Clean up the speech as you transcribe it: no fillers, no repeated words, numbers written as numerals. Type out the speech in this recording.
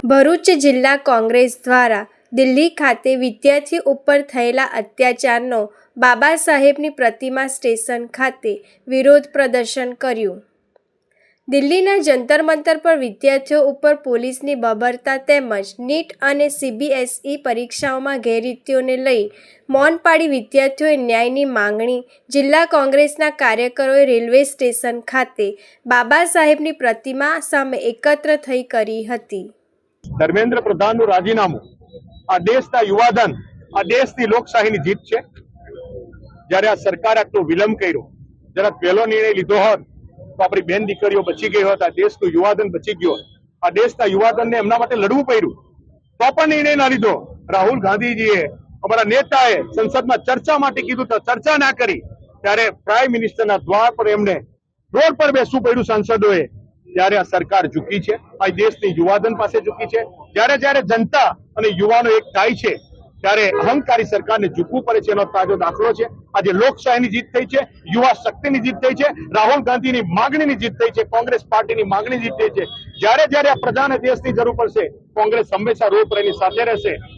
ભરૂચ જિલ્લા કોંગ્રેસ દ્વારા દિલ્હી ખાતે વિદ્યાર્થી ઉપર થયેલા અત્યાચારનો બાબા સાહેબની પ્રતિમા સ્ટેશન ખાતે વિરોધ પ્રદર્શન કર્યું। દિલ્હીના જંતર મંતર પર વિદ્યાર્થીઓ ઉપર પોલીસની બબરતા તેમજ નીટ અને CBSE પરીક્ષાઓમાં ગેરરીતિઓને લઈ મૌન પાડી વિદ્યાર્થીઓએ ન્યાયની માંગણી જિલ્લા કોંગ્રેસના કાર્યકરોએ રેલવે સ્ટેશન ખાતે બાબા સાહેબની પ્રતિમા સામે એકત્ર થઈ કરી હતી। ધર્મેન્દ્ર પ્રધાનનું રાજીનામું આ દેશના યુવાધન, આ દેશની લોકશાહીની જીત છે। જ્યારે આ સરકાર આટલો વિલંબ કર્યો, જરા પહેલો નિર્ણય લીધો હોત તો આપણી બેન દીકરીઓ બચી ગઈ હોત, આ દેશનું યુવાધન બચી ગયો, આ દેશના યુવાધનને એમના માટે લડવું પડ્યું તો પણ નિર્ણય ના લીધો। રાહુલ ગાંધીજીએ, અમારા નેતાએ સંસદમાં ચર્ચા માટે કીધું તો ચર્ચા ના કરી, ત્યારે પ્રાઇમ મિનિસ્ટરના દ્વાર પર એમને રોડ પર બેસવું પડ્યું સાંસદોએ। ત્યારે આ સરકાર ઝૂકી છે, આ દેશની યુવાધન પાસે ઝૂકી છે। જ્યારે જનતા અને યુવાનો એક થાય છે ત્યારે અહંકારી સરકારને ઝૂકવું પડે છે। એનો તાજો દાખલો છે આજે લોકશાહીની જીત થઈ છે, યુવા શક્તિની જીત થઈ છે, રાહુલ ગાંધીની માંગણીની જીત થઈ છે, કોંગ્રેસ પાર્ટીની માંગણી જીત થઈ છે। જ્યારે આ પ્રજાને દેશની જરૂર પડશે, કોંગ્રેસ હંમેશા રોડ પર એની સાથે રહેશે।